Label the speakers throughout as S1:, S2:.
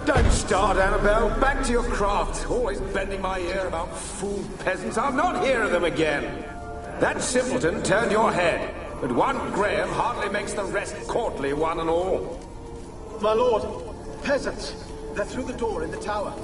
S1: Don't start, Annabelle. Back to your craft. Always bending my ear about fool peasants. I'll not hear of them again. That simpleton turned your head, but one Graham hardly makes the rest courtly, one and all.
S2: My lord, peasants. They're through the door in the tower.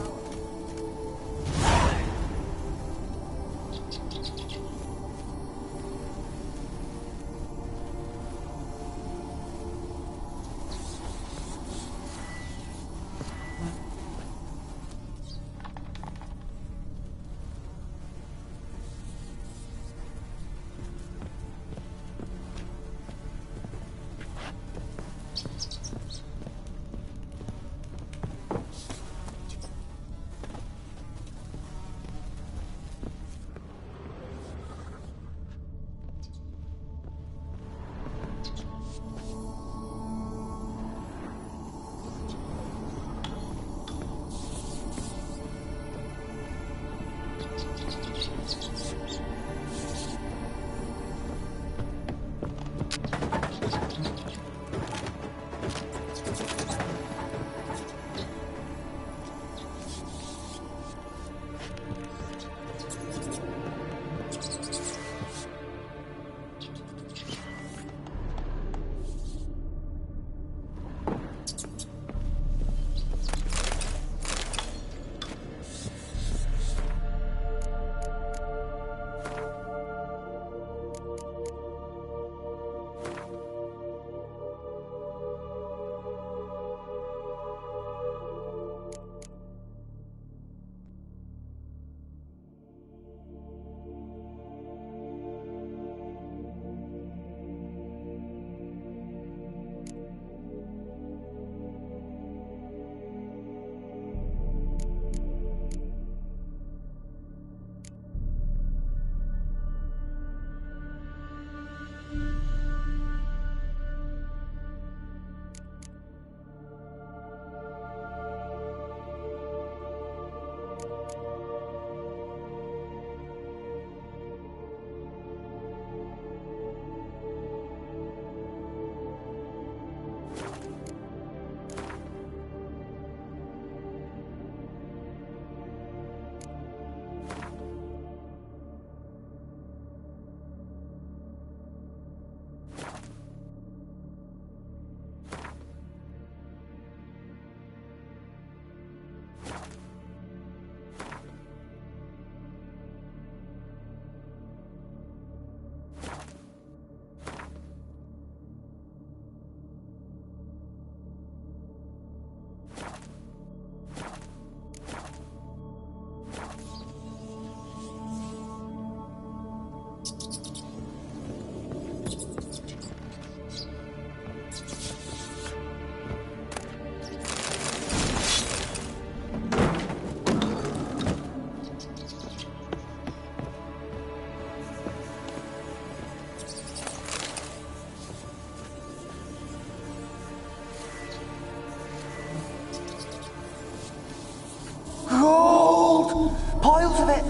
S3: Piles of it!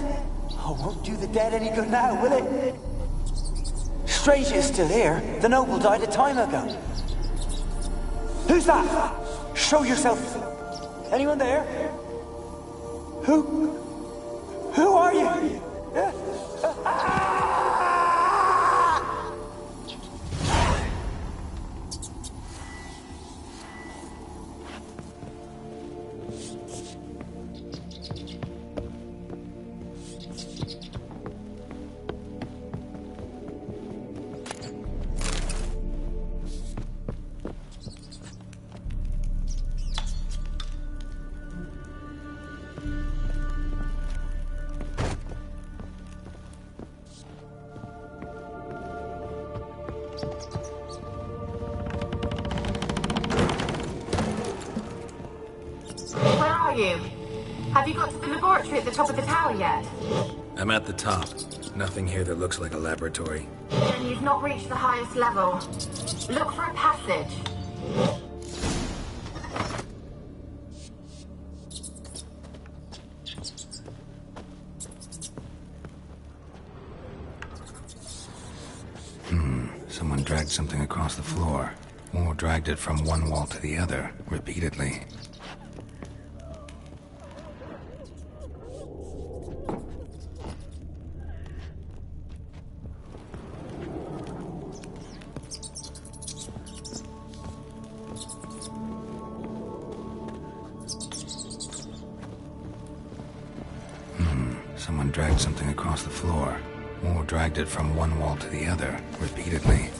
S3: Oh, won't do the dead any good now, will it? Strange it's still here. The noble died a time ago. Who's that? Show yourself. Anyone there? Who are you?
S4: Have you got to the laboratory at the top of the tower yet?
S5: I'm at the top. Nothing here that looks like a laboratory.
S4: Then you've not reached the highest level. Look for a passage.
S5: Someone dragged something across the floor. Or dragged it from one wall to the other, repeatedly. someone dragged something across the floor, or dragged it from one wall to the other, repeatedly.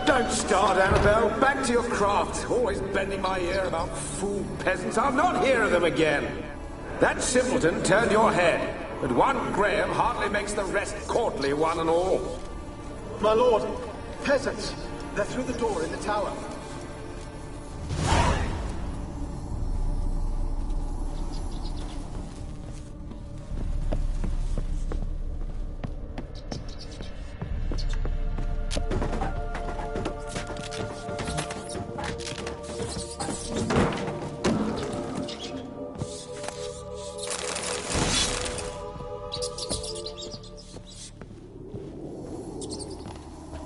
S1: Don't start, Annabelle. Back to your craft. Always bending my ear about fool peasants. I'll not hear of them again. That simpleton turned your head, but one Graham hardly makes the rest courtly, one and all.
S2: My lord, peasants. They're through the door in the tower.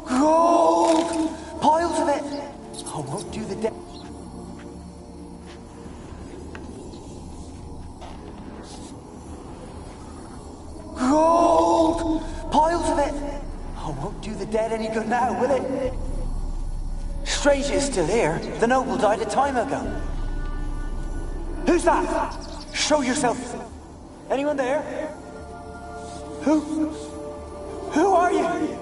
S3: Gold! Piles of it! I won't do the dead. Gold! Piles of it! I won't do the dead any good now, will it? Strange it's still here. The noble died a time ago. Who's that? Show yourself. Anyone there? Who are you?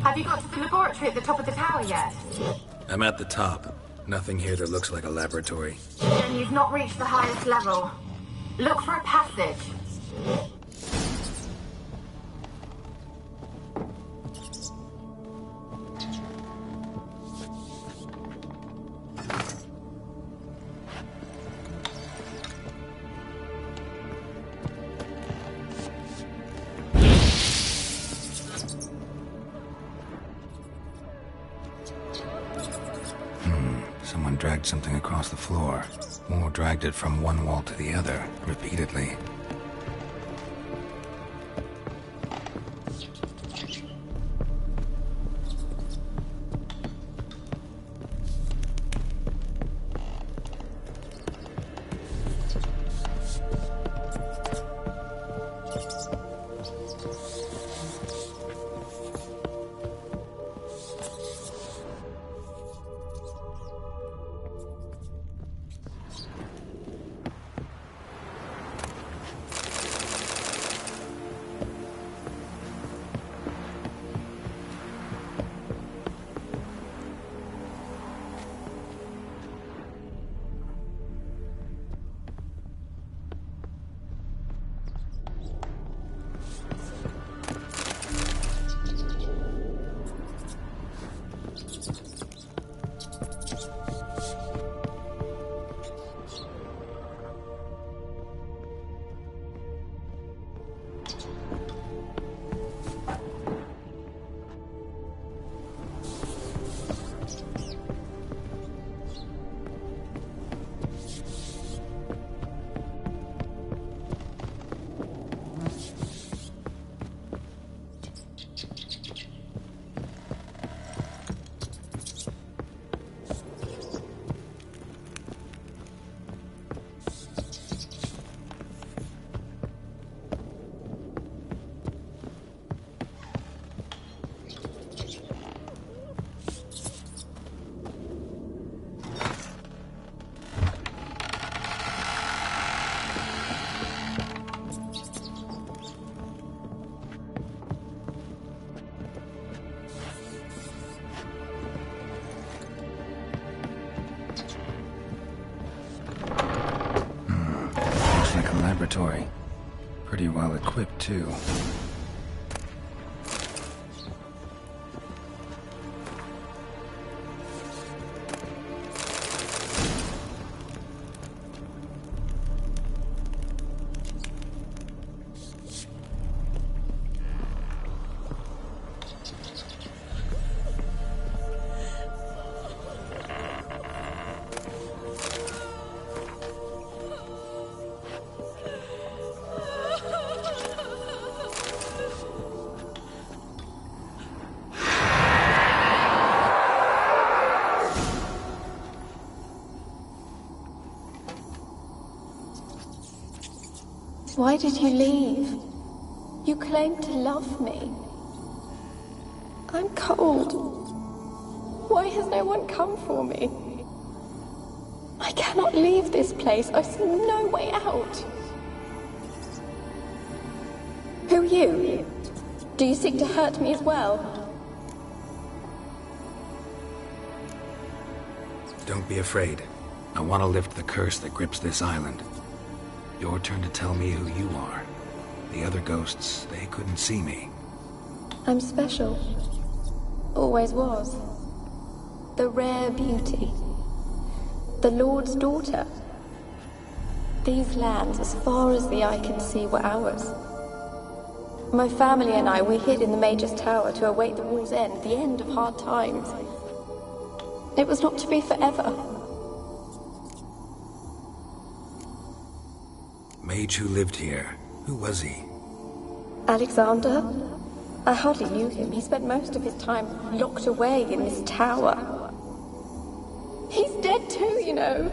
S4: Have you got to the laboratory at the top of the tower yet?
S5: I'm at the top. Nothing here that looks like a laboratory.
S4: Then you've not reached the highest level. Look for a passage.
S5: Someone dragged something across the floor. More dragged it from one wall to the other, repeatedly. Laboratory. Pretty well equipped, too.
S6: Why did you leave? You claimed to love me. I'm cold. Why has no one come for me? I cannot leave this place. I see no way out. Who are you? Do you seek to hurt me as well?
S5: Don't be afraid. I want to lift the curse that grips this island. Your turn to tell me who you are. The other ghosts, they couldn't see me.
S6: I'm special. Always was. The rare beauty. The Lord's daughter. These lands, as far as the eye can see, were ours. My family and I, we hid in the Major's Tower to await the war's end, the end of hard times. It was not to be forever.
S5: Mage who lived here. Who was he?
S6: Alexander? I hardly knew him. He spent most of his time locked away in this tower. He's dead too, you know.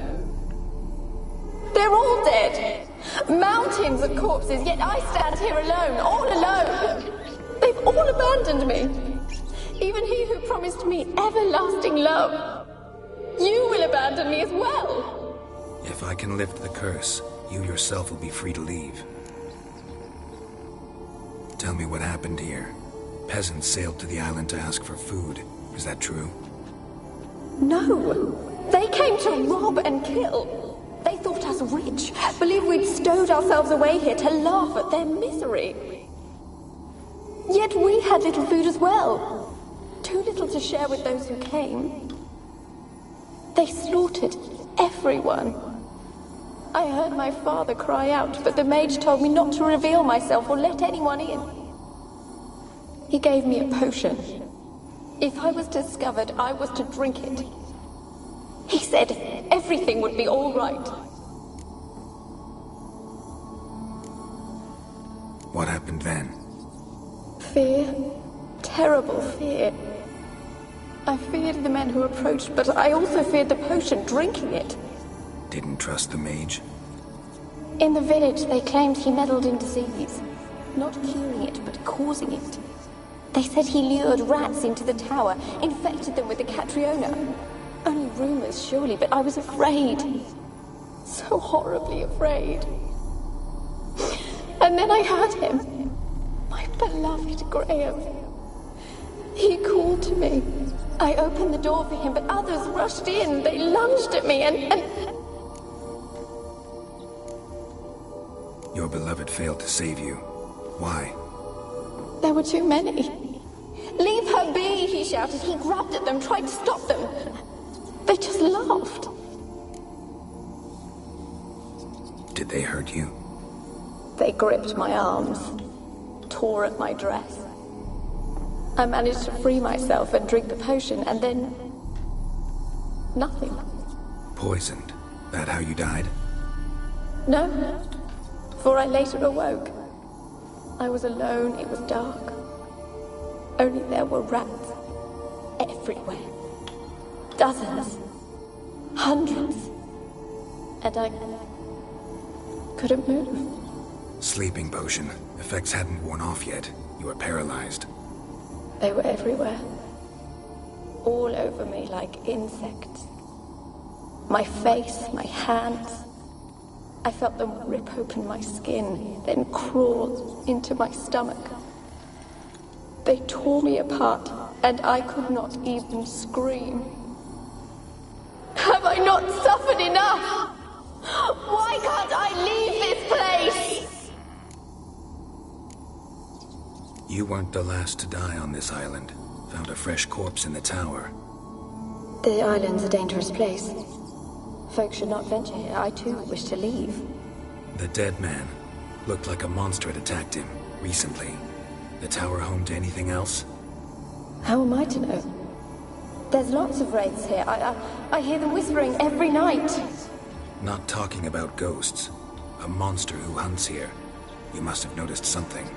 S6: They're all dead. Mountains of corpses, yet I stand here alone, all alone. They've all abandoned me. Even he who promised me everlasting love. You will abandon me as well.
S5: If I can lift the curse, you yourself will be free to leave. Tell me what happened here. Peasants sailed to the island to ask for food. Is that true?
S6: No. They came to rob and kill. They thought us rich, believed we'd stowed ourselves away here to laugh at their misery. Yet we had little food as well. Too little to share with those who came. They slaughtered everyone. I heard my father cry out, but the mage told me not to reveal myself or let anyone in. He gave me a potion. If I was discovered, I was to drink it. He said everything would be all right.
S5: What happened then?
S6: Fear. Terrible fear. I feared the men who approached, but I also feared the potion, drinking it.
S5: Didn't trust the mage?
S6: In the village, they claimed he meddled in disease. Not curing it, but causing it. They said he lured rats into the tower, infected them with the Catriona. Only rumors, surely, but I was afraid. So horribly afraid. And then I heard him. My beloved Graham. He called to me. I opened the door for him, but others rushed in. They lunged at me and...
S5: Your beloved failed to save you. Why?
S6: There were too many. Leave her be, he shouted. He grabbed at them, tried to stop them. They just laughed.
S5: Did they hurt you?
S6: They gripped my arms, tore at my dress. I managed to free myself and drink the potion, and then... nothing.
S5: Poisoned? That how you died?
S6: No, for I later awoke. I was alone, it was dark. Only there were rats. Everywhere. Dozens. Hundreds. And I couldn't move.
S5: Sleeping potion. Effects hadn't worn off yet. You were paralyzed.
S6: They were everywhere. All over me like insects. My face, my hands. I felt them rip open my skin, then crawl into my stomach. They tore me apart, and I could not even scream. Have I not suffered enough? Why can't I leave this place?
S5: You weren't the last to die on this island. Found a fresh corpse in the tower.
S6: The island's a dangerous place. Folks should not venture here. I too wish to leave.
S5: The dead man. Looked like a monster had attacked him, recently. The tower home to anything else?
S6: How am I to know? There's lots of wraiths here. I hear them whispering every night.
S5: Not talking about ghosts. A monster who hunts here. You must have noticed something.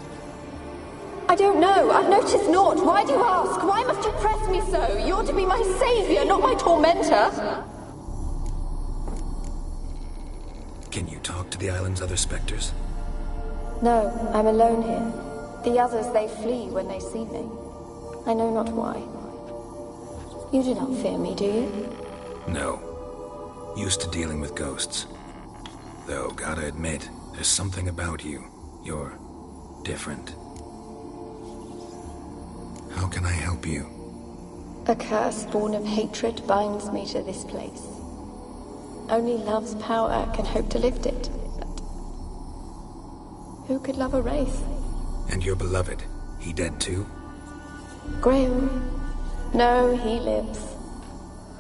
S6: I don't know. I've noticed naught. Why do you ask? Why must you press me so? You're to be my savior, not my tormentor.
S5: Can you talk to the island's other specters?
S6: No, I'm alone here. The others, they flee when they see me. I know not why. You do not fear me, do you?
S5: No. Used to dealing with ghosts. Though, gotta admit, there's something about you. You're different. How can I help you?
S6: A curse born of hatred binds me to this place. Only love's power can hope to lift it. But who could love a wraith?
S5: And your beloved, he dead too?
S6: Graham? No, he lives.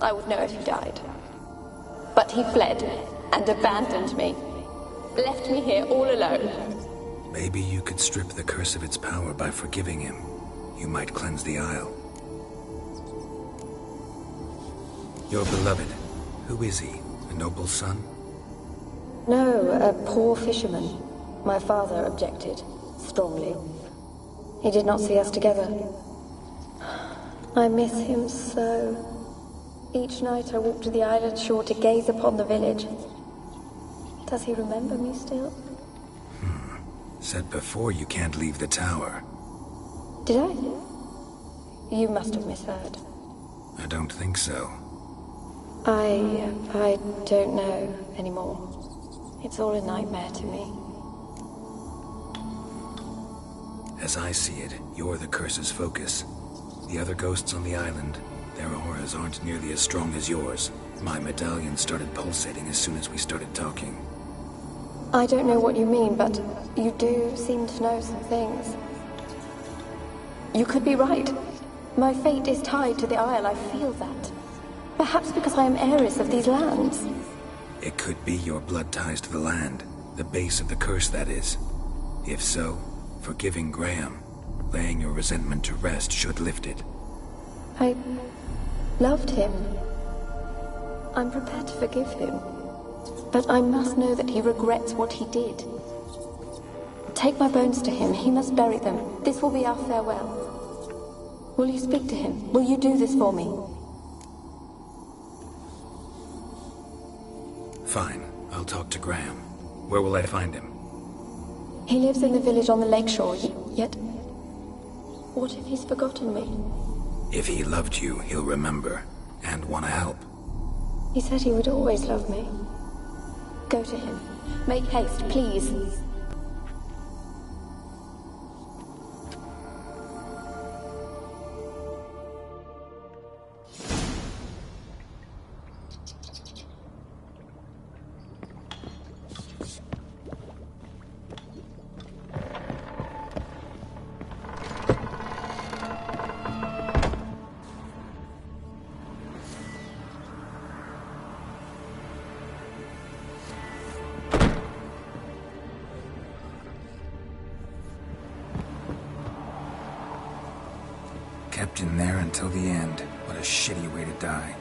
S6: I would know if he died. But he fled and abandoned me. Left me here all alone.
S5: Maybe you could strip the curse of its power by forgiving him. You might cleanse the Isle. Your beloved, who is he? A noble son?
S6: No, a poor fisherman. My father objected, strongly. He did not see us together. I miss him so. Each night I walk to the island shore to gaze upon the village. Does he remember me still?
S5: Said before you can't leave the tower.
S6: Did I? You must have misheard.
S5: I don't think so.
S6: I don't know anymore. It's all a nightmare to me.
S5: As I see it, you're the curse's focus. The other ghosts on the island, their auras aren't nearly as strong as yours. My medallion started pulsating as soon as we started talking.
S6: I don't know what you mean, but you do seem to know some things. You could be right. My fate is tied to the Isle, I feel that. Perhaps because I am heiress of these lands.
S5: It could be your blood ties to the land. The base of the curse, that is. If so, forgiving Graham, laying your resentment to rest should lift it.
S6: I loved him. I'm prepared to forgive him. But I must know that he regrets what he did. Take my bones to him. He must bury them. This will be our farewell. Will you speak to him? Will you do this for me?
S5: Fine. I'll talk to Graham. Where will I find him?
S6: He lives in the village on the lakeshore, yet... What if he's forgotten me?
S5: If he loved you, he'll remember, and want to help.
S6: He said he would always love me. Go to him. Make haste, please.
S5: Kept in there until the end. What a shitty way to die.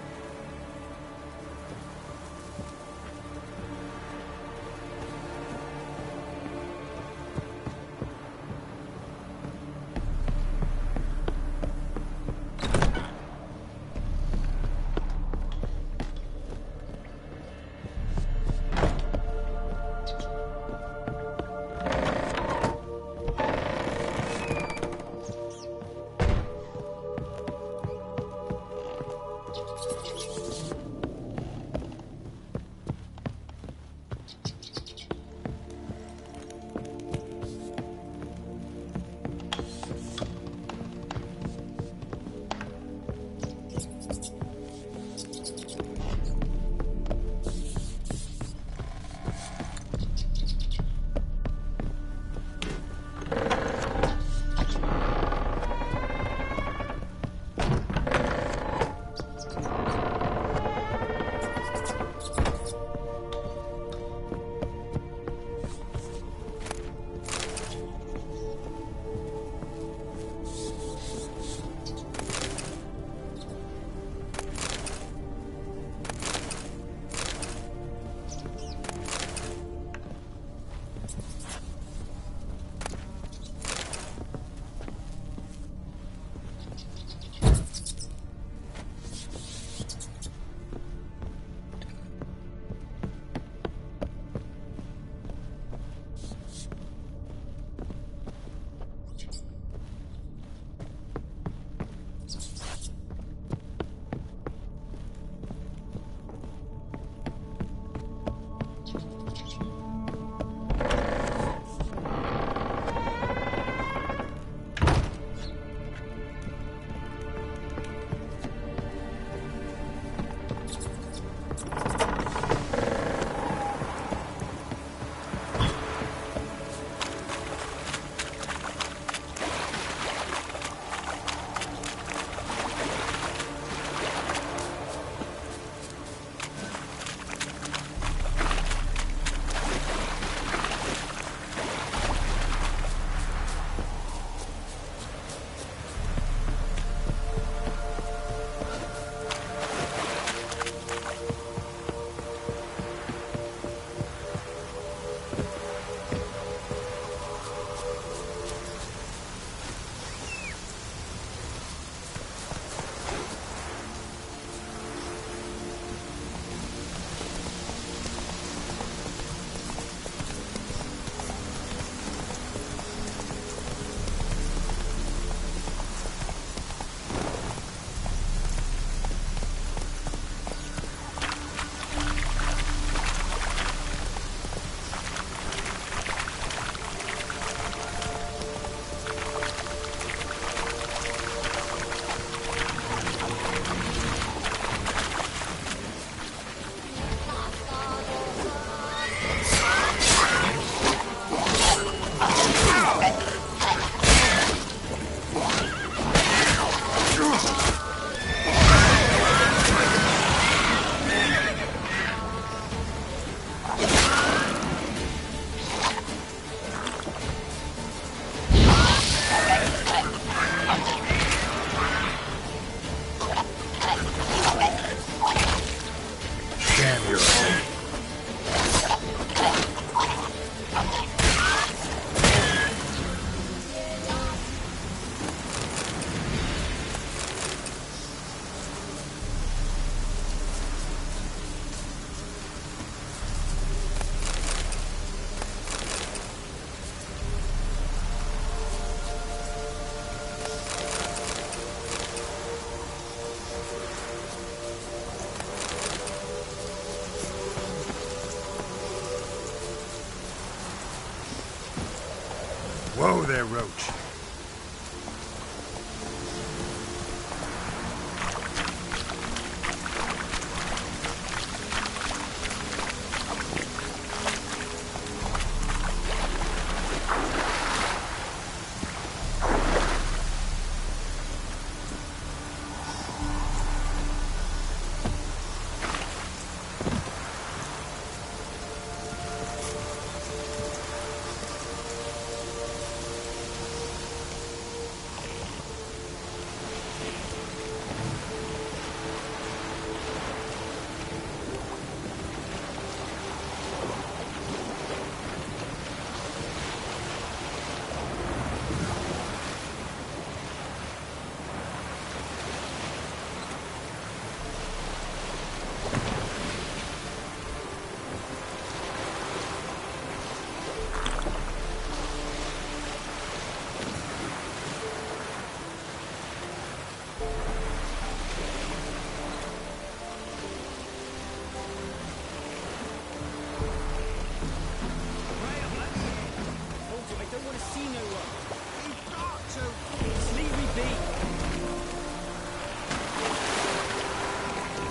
S7: Go there, Roach.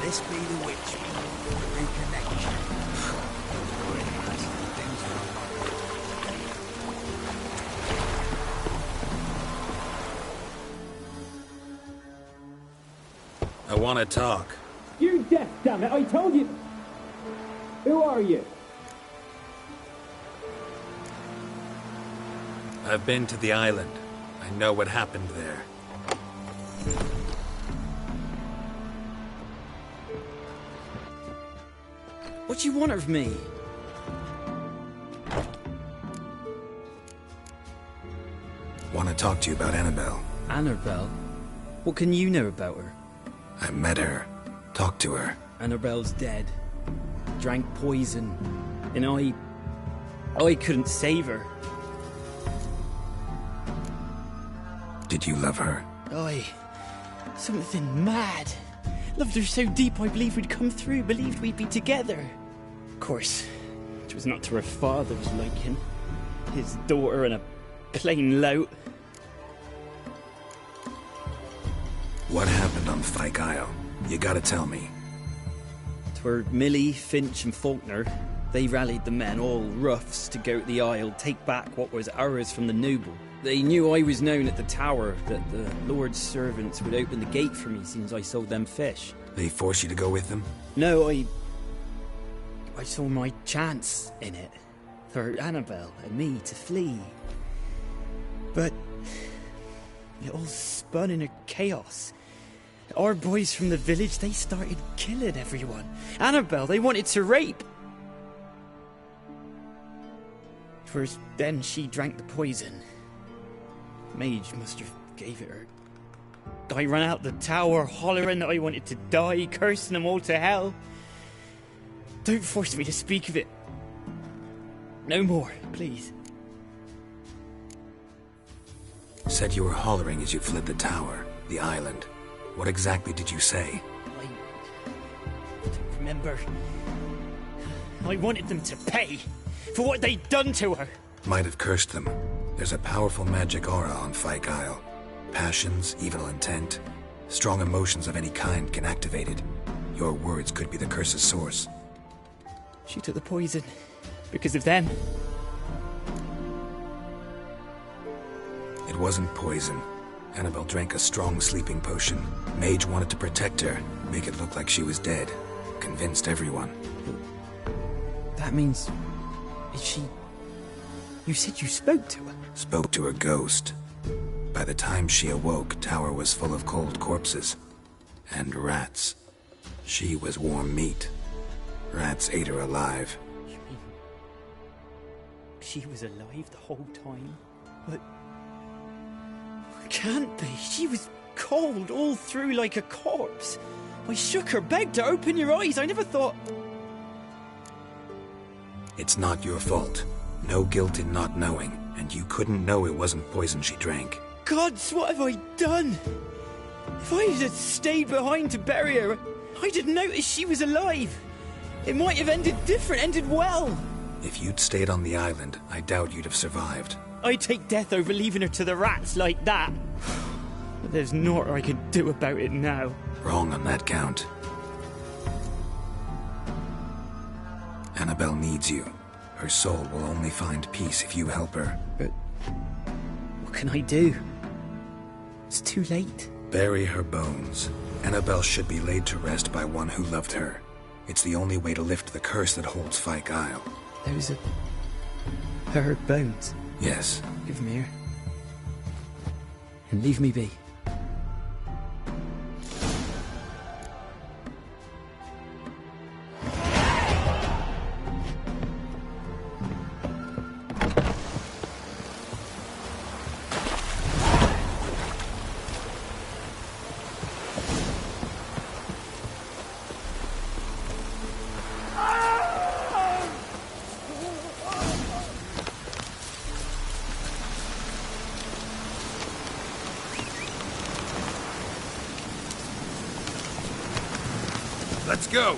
S8: This be the witch. Reconnect.
S5: I want to talk.
S9: You're deaf, damn it! I told you. Who are you?
S5: I've been to the island. I know what happened there.
S10: What do you want of me?
S5: Want to talk to you about Annabelle.
S10: Annabelle? What can you know about her?
S5: I met her. Talked to her.
S10: Annabelle's dead. Drank poison. And I couldn't save her.
S5: Did you love her?
S10: Something mad. Loved her so deep I believed we'd come through, believed we'd be together. Of course, it was not to her father's liking. His daughter and a plain lout.
S5: What happened on Fyke Isle? You gotta tell me.
S10: 'Twere Millie, Finch and Faulkner. They rallied the men, all roughs, to go to the Isle, take back what was ours from the noble. They knew I was known at the tower, that the Lord's servants would open the gate for me since I sold them fish.
S5: They forced you to go with them?
S10: No, I saw my chance in it. For Annabelle and me to flee. But it all spun in a chaos. Our boys from the village, they started killing everyone. Annabelle, they wanted to rape. First, then she drank the poison. Mage must have gave it her. I ran out the tower hollering that I wanted to die, cursing them all to hell. Don't force me to speak of it. No more, please.
S5: Said you were hollering as you fled the tower, the island. What exactly did you say?
S10: I don't remember. I wanted them to pay for what they'd done to her.
S5: Might have cursed them. There's a powerful magic aura on Fyke Isle. Passions, evil intent, strong emotions of any kind can activate it. Your words could be the curse's source.
S10: She took the poison because of them.
S5: It wasn't poison. Annabelle drank a strong sleeping potion. Mage wanted to protect her, make it look like she was dead. Convinced everyone.
S10: That means... is she... You said you spoke to her?
S5: Spoke to her ghost. By the time she awoke, tower was full of cold corpses. And rats. She was warm meat. Rats ate her alive.
S10: You mean... she was alive the whole time? But... can't be. She was cold all through like a corpse. I shook her, begged her, open your eyes. I never thought...
S5: It's not your fault. No guilt in not knowing, and you couldn't know it wasn't poison she drank.
S10: Gods, what have I done? If I had stayed behind to bury her, I didn't notice she was alive. It might have ended different, ended well.
S5: If you'd stayed on the island, I doubt you'd have survived.
S10: I'd take death over leaving her to the rats like that. But there's naught I can do about it now.
S5: Wrong on that count. Annabelle needs you. Her soul will only find peace if you help her.
S10: But what can I do? It's too late.
S5: Bury her bones. Annabelle should be laid to rest by one who loved her. It's the only way to lift the curse that holds Fyke Isle.
S10: Those are her bones.
S5: Yes.
S10: Give them here. And leave me be.
S5: Let's go!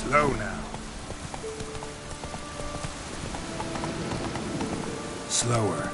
S5: Slow now. Slower.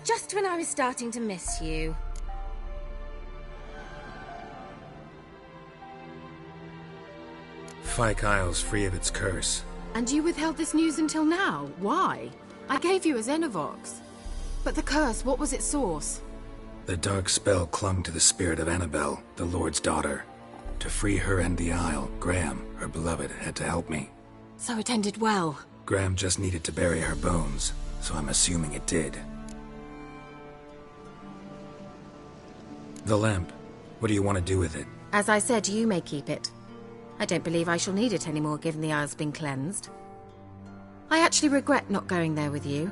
S7: Just when I was starting to miss you.
S5: Fyke Isle's free of its curse.
S11: And you withheld this news until now? Why? I gave you a Xenovox. But the curse, what was its source?
S5: The dark spell clung to the spirit of Annabelle, the Lord's daughter. To free her and the Isle, Graham, her beloved, had to help me.
S11: So it ended well.
S5: Graham just needed to bury her bones, so I'm assuming it did. The lamp. What do you want to do with it?
S7: As I said, you may keep it. I don't believe I shall need it anymore, given the Isle's been cleansed. I actually regret not going there with you.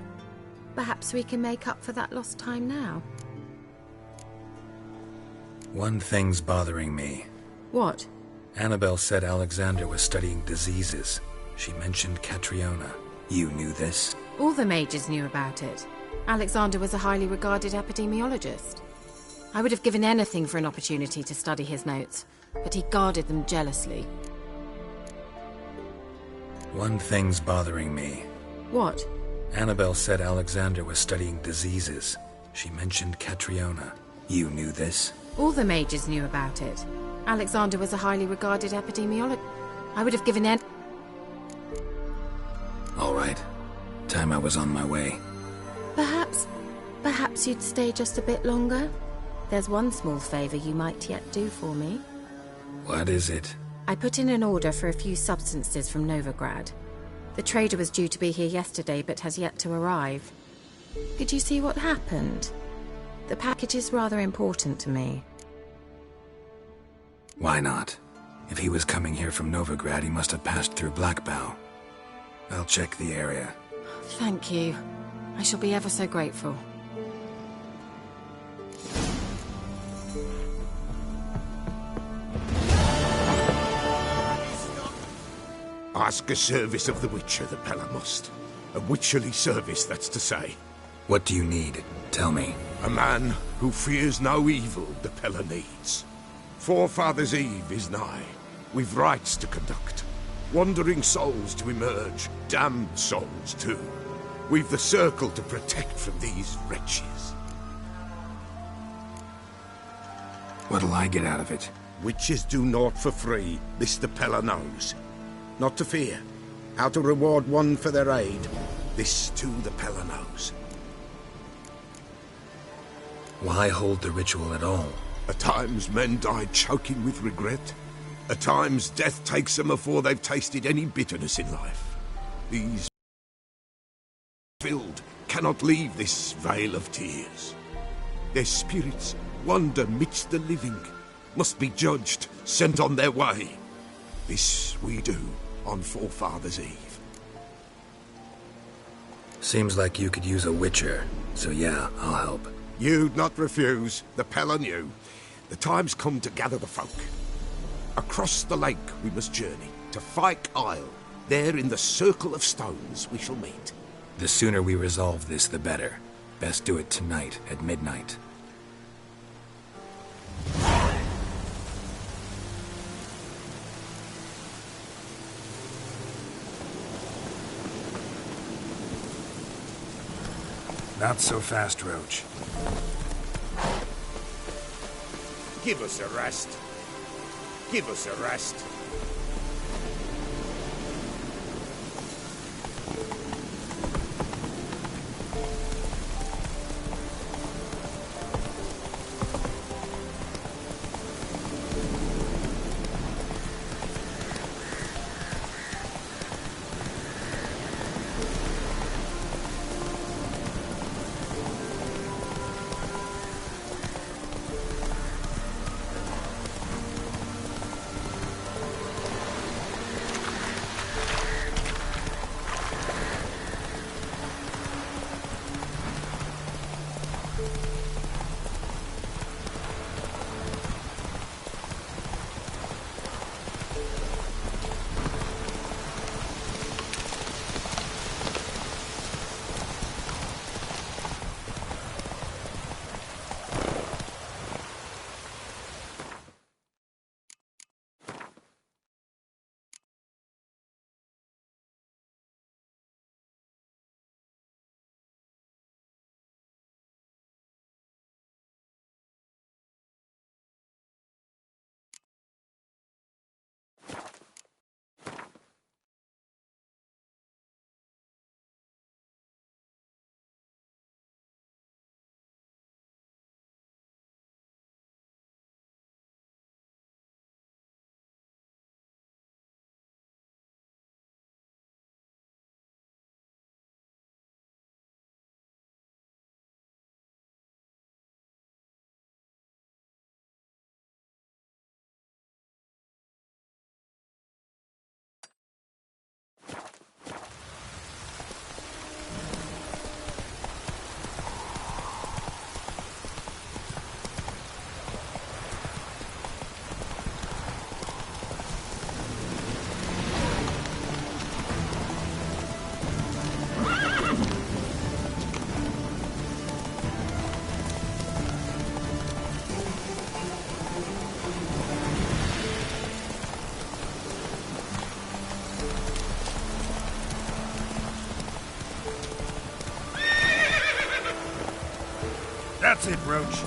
S7: Perhaps we can make up for that lost time now.
S5: One thing's bothering me.
S7: What?
S5: Annabelle said Alexander was studying diseases. She mentioned Catriona. You knew this?
S11: All the mages knew about it. Alexander was a highly regarded epidemiologist. I would have given anything for an opportunity to study his notes, but he guarded them jealously.
S5: One thing's bothering me.
S11: What?
S5: Annabelle said Alexander was studying diseases. She mentioned Catriona. You knew this?
S11: All the mages knew about it. Alexander was a highly regarded epidemiologist. I would have given any...
S5: All right. Time I was on my way.
S7: Perhaps you'd stay just a bit longer? There's one small favor you might yet do for me.
S5: What is it?
S7: I put in an order for a few substances from Novigrad. The trader was due to be here yesterday, but has yet to arrive. Could you see what happened? The package is rather important to me.
S5: Why not? If he was coming here from Novigrad, he must have passed through Blackbow. I'll check the area.
S11: Thank you. I shall be ever so grateful.
S1: Ask a service of the Witcher, the Pella must. A witcherly service, that's to say.
S5: What do you need? Tell me.
S1: A man who fears no evil the Pella needs. Forefathers' Eve is nigh. We've rites to conduct. Wandering souls to emerge. Damned souls, too. We've the circle to protect from these wretches.
S5: What'll I get out of it?
S1: Witches do naught for free. This the Pella knows. Not to fear. How to reward one for their aid. This too the Pella knows.
S5: Why hold the ritual at all?
S1: At times men die choking with regret. At times death takes them before they've tasted any bitterness in life. These filled cannot leave this vale of tears. Their spirits wander midst the living, must be judged, sent on their way. This we do on Forefathers' Eve.
S5: Seems like you could use a witcher, so yeah, I'll help.
S1: You'd not refuse, the Pella knew. The time's come to gather the folk. Across the lake we must journey, to Fyke Isle. There in the circle of stones we shall meet.
S5: The sooner we resolve this, the better. Best do it tonight, at midnight. Not so fast, Roach.
S1: Give us a rest. Give us a rest.
S5: That's it, Roach.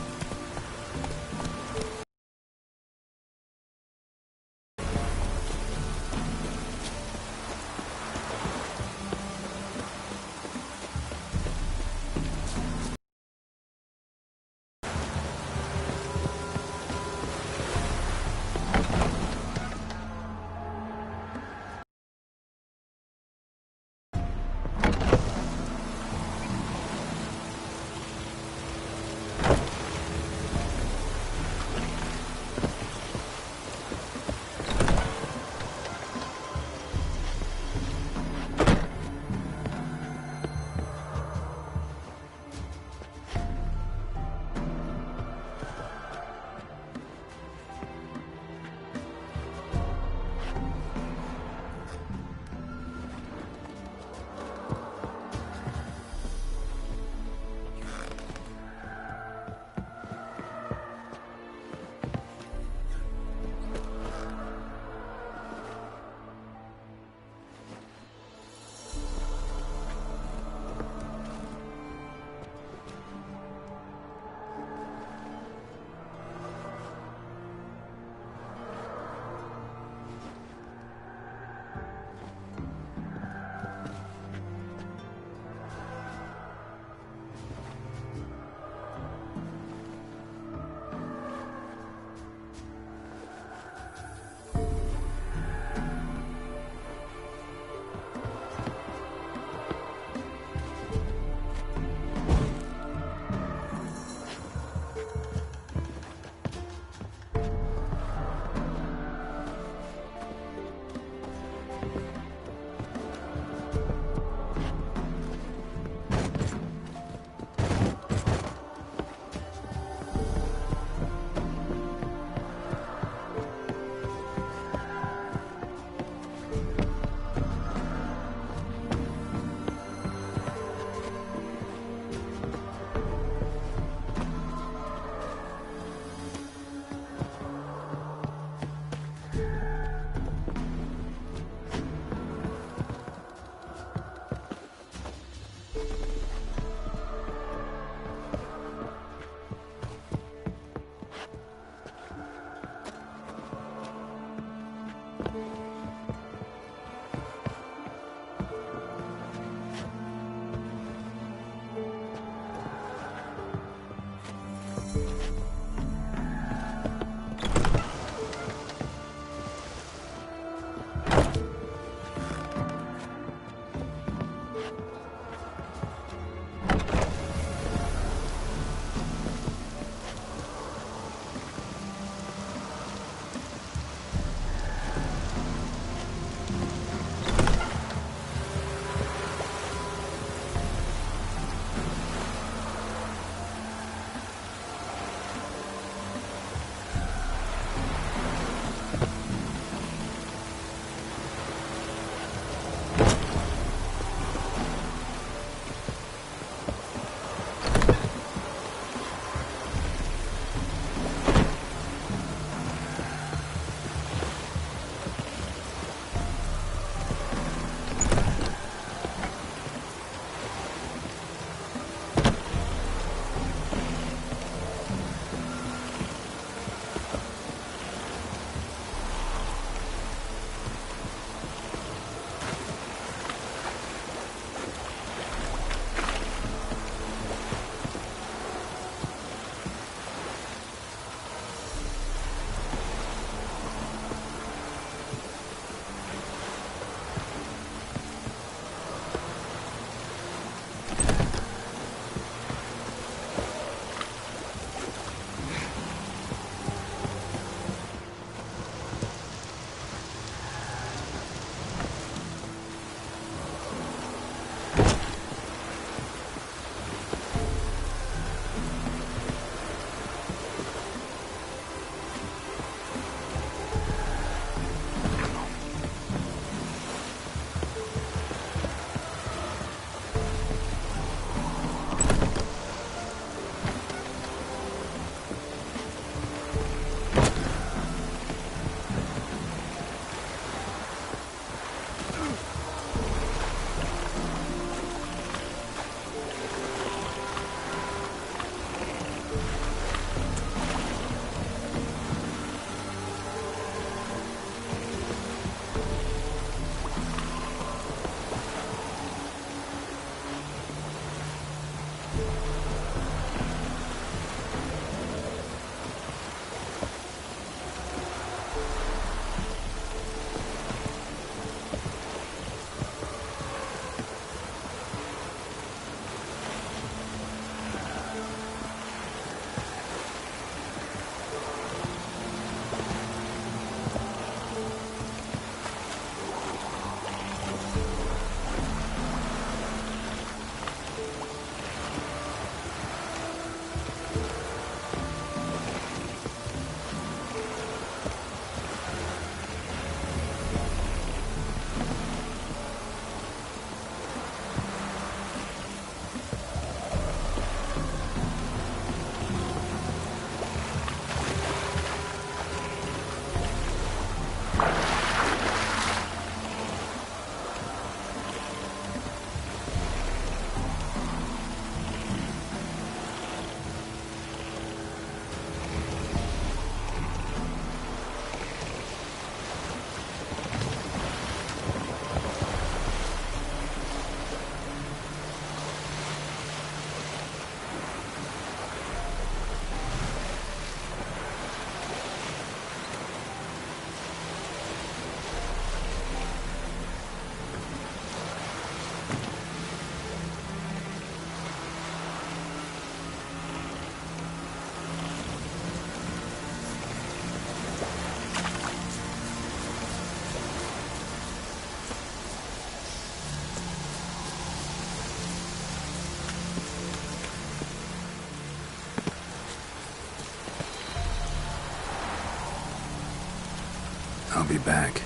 S5: I'll be back.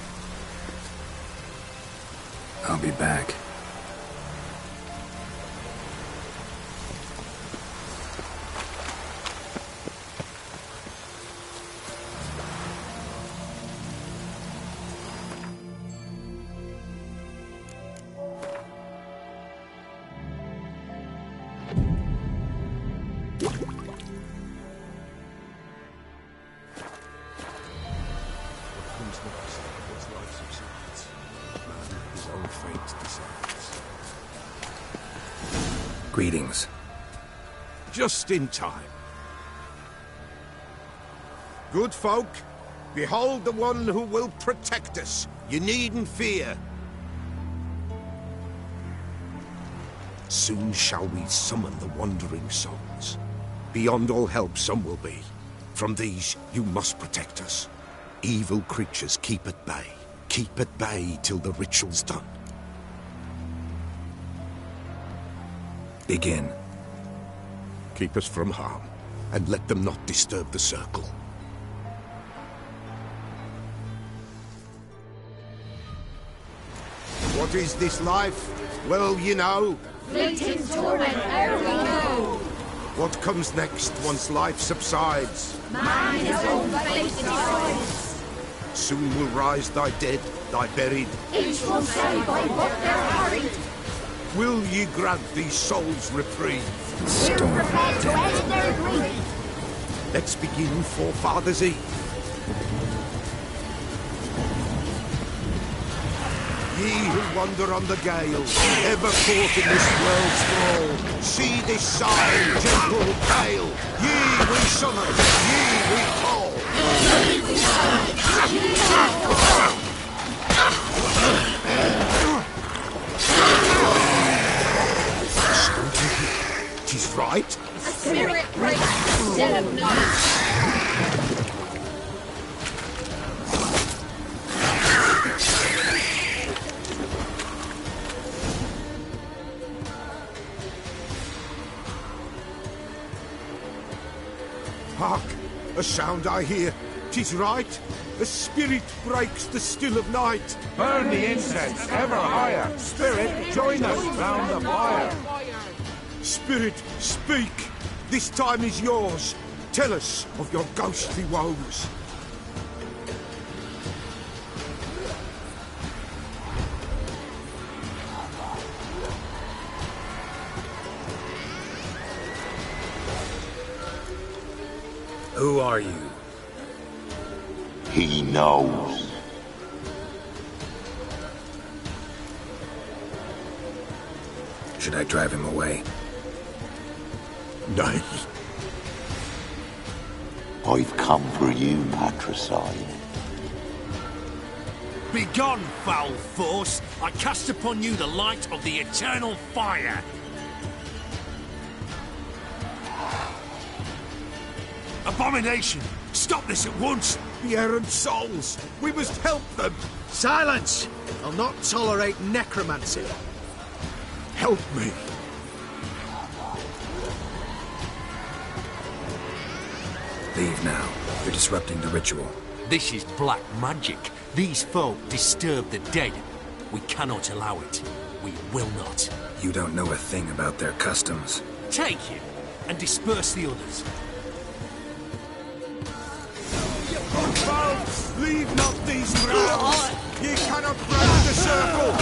S5: I'll be back. Greetings.
S12: Just in time. Good folk, behold the one who will protect us. You needn't fear. Soon shall we summon the wandering souls. Beyond all help some will be. From these you must protect us. Evil creatures keep at bay. Keep at bay till the ritual's done.
S5: Begin.
S12: Keep us from harm, and let them not disturb the circle. What is this life? Well, you know.
S13: Fleeting torment, ere we know.
S12: What comes next once life subsides?
S13: Man his own fate decides.
S12: Soon will rise thy dead, thy buried.
S13: Each will say by what they're hurried.
S12: Will ye grant these souls reprieve?
S13: We're prepared to end their grief.
S12: Let's begin Forefathers' Eve. Ye who wander on the gale, ever caught in this world's thrall, see this sign, gentle pale. Ye we summon, ye we call. Tis right.
S13: A spirit breaks dead of night.
S12: Hark! A sound I hear. 'Tis right. A spirit breaks the still of night.
S1: Burn the incense ever higher. Spirit, join us round the fire.
S12: Spirit, speak. This time is yours. Tell us of your ghostly woes.
S5: Who are you?
S14: He knows.
S5: Should I drive him away?
S12: Nay.
S14: I've come for you, patricide.
S8: Begone, foul force! I cast upon you the light of the eternal fire! Abomination! Stop this at once!
S12: The errant souls! We must help them!
S2: Silence! I'll not tolerate necromancy.
S12: Help me!
S5: Leave now. You're disrupting the ritual.
S8: This is black magic. These folk disturb the dead. We cannot allow it. We will not.
S5: You don't know a thing about their customs.
S8: Take him and disperse the others.
S12: Folks, leave not these grounds! Ye cannot break the circle!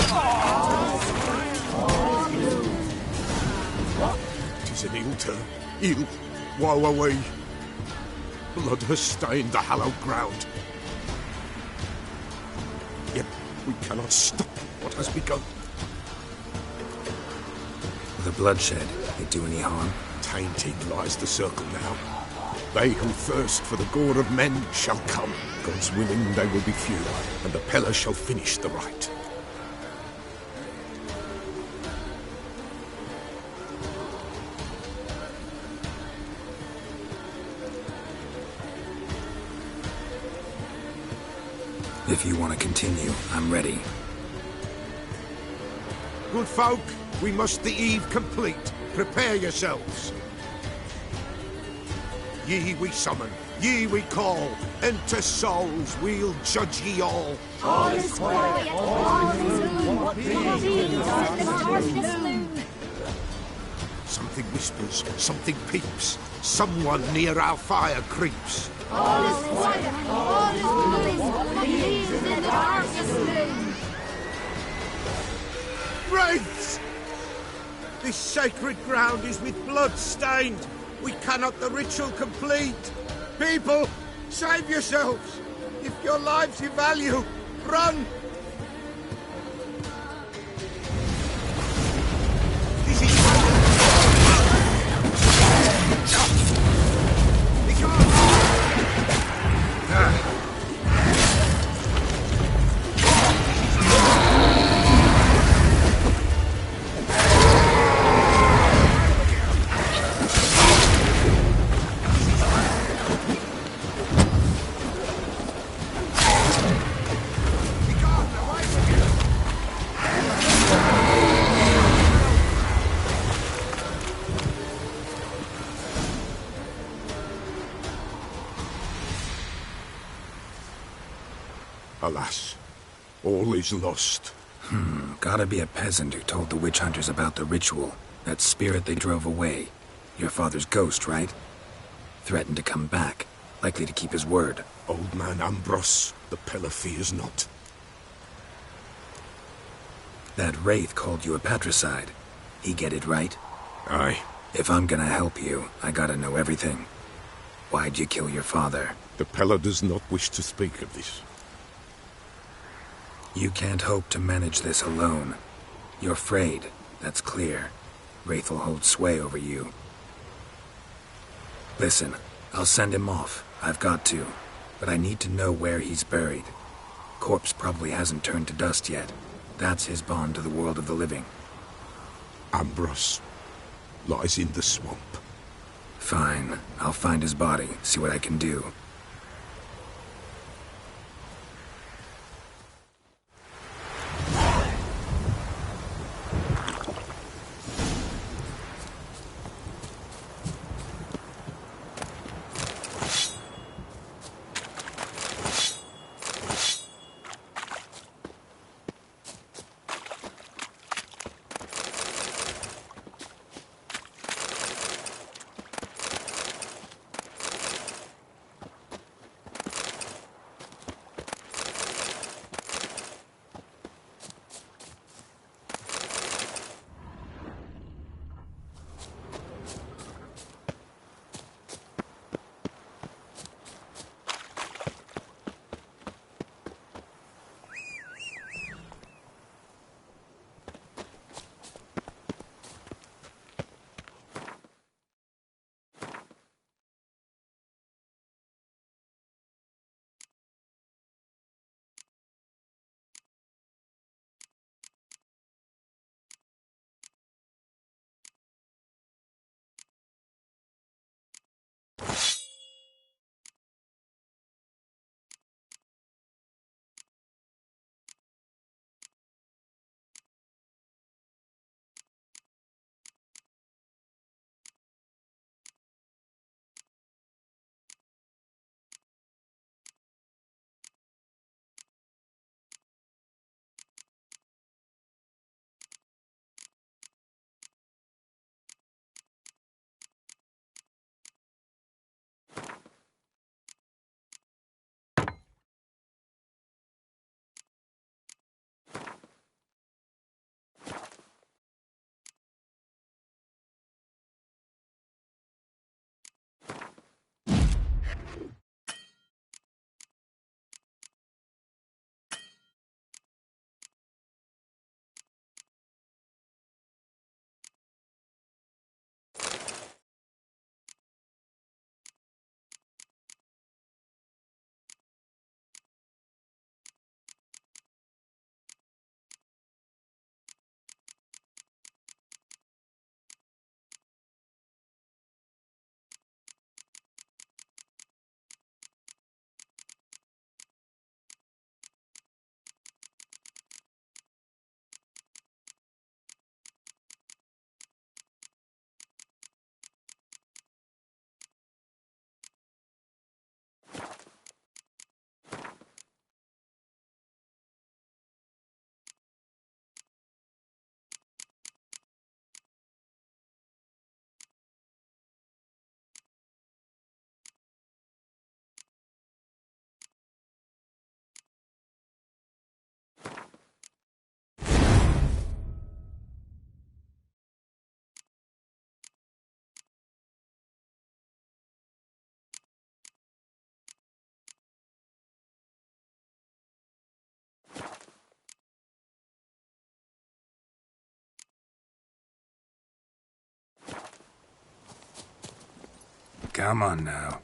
S12: Tis an ill turn. Ill. Woe away. Blood has stained the hallowed ground. Yet we cannot stop what has begun.
S5: The bloodshed, it do any harm?
S12: Tainted lies the circle now. They who thirst for the gore of men shall come. God's willing, they will be few, and the Peller shall finish the rite.
S5: If you want to continue, I'm ready.
S12: Good folk, we must the eve complete. Prepare yourselves. Ye we summon, Ye we call, and to souls we'll judge ye all.
S13: All is quiet, all is gloom. What means in the darkness loom?
S12: Something whispers, something peeps. Someone near our fire creeps.
S13: All is quiet, all is gloom. What means in the darkness loom?
S12: Wraiths! This sacred ground is with blood stained. We cannot the ritual complete. People, save yourselves. If your lives you value, run! This is... Alas, all is lost.
S5: Gotta be a peasant who told the witch hunters about the ritual. That spirit they drove away. Your father's ghost, right? Threatened to come back. Likely to keep his word.
S12: Old man Ambrose, the Pillar fears not.
S5: That wraith called you a patricide. He get it right?
S12: Aye.
S5: If I'm gonna help you, I gotta know everything. Why'd you kill your father?
S12: The Pillar does not wish to speak of this.
S5: You can't hope to manage this alone. You're afraid, that's clear. Wraith will hold sway over you. Listen, I'll send him off. I've got to. But I need to know where he's buried. Corpse probably hasn't turned to dust yet. That's his bond to the world of the living.
S12: Ambrose lies in the swamp.
S5: Fine. I'll find his body, see what I can do. Come on now.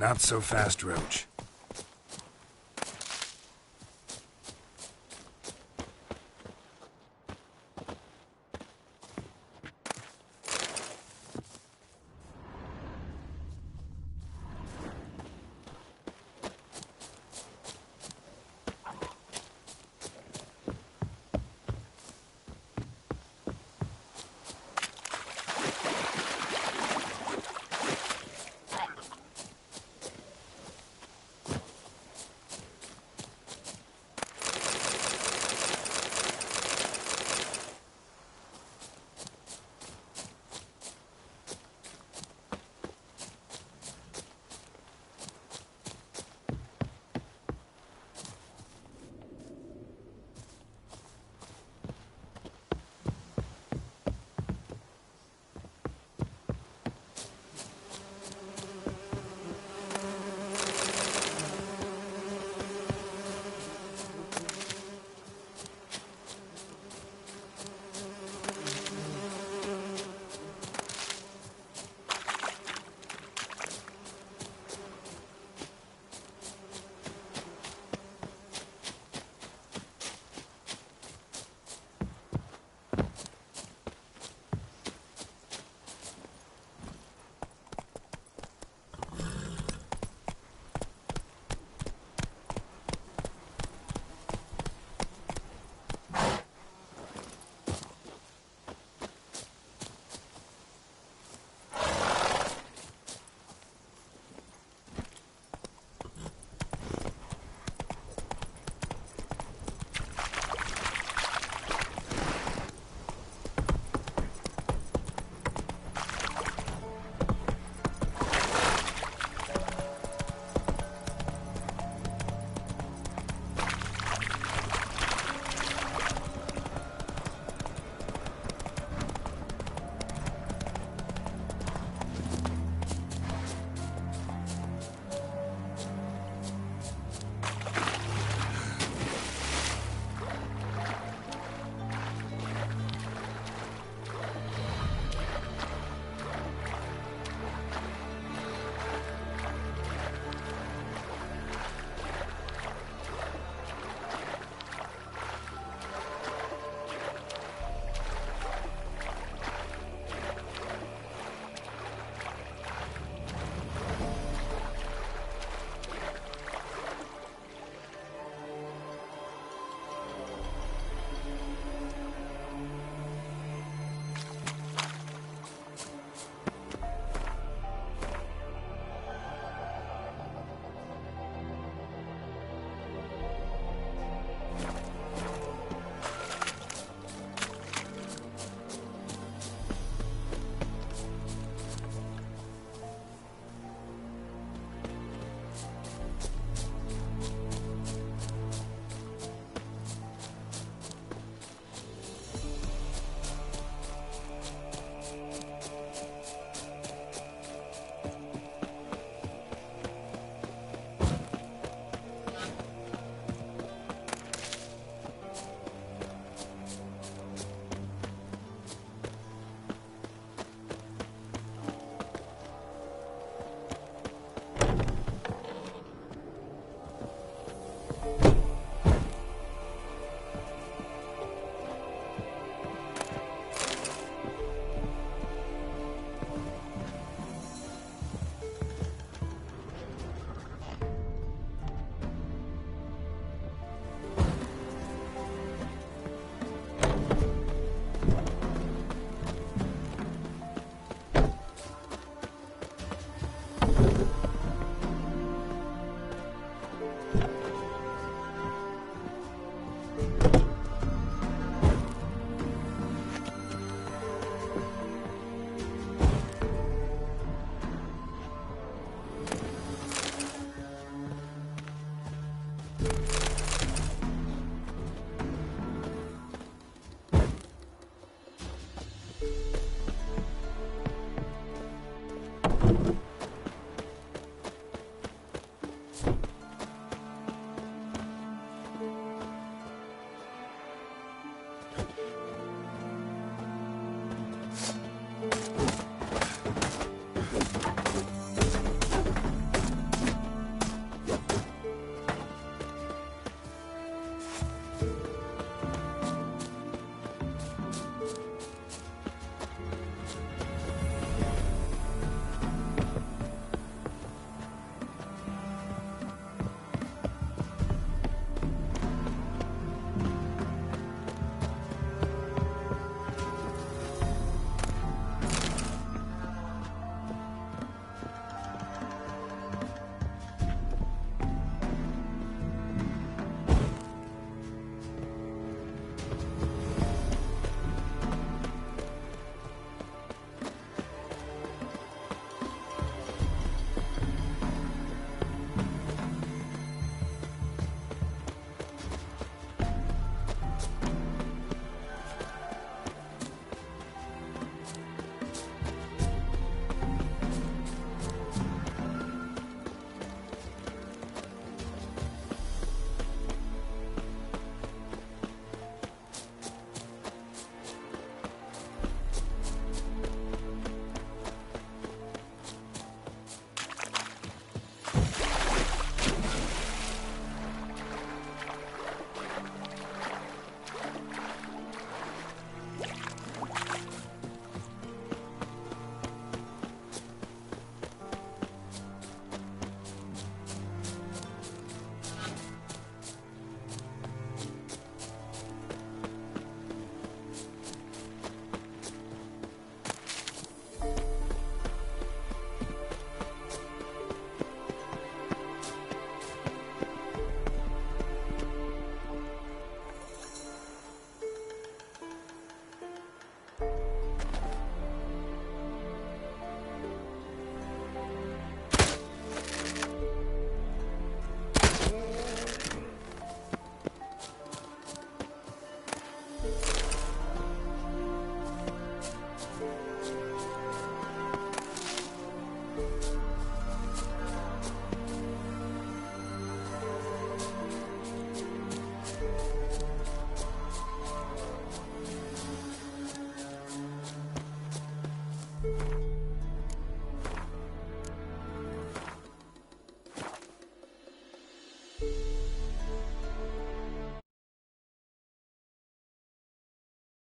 S5: Not so fast, Roach.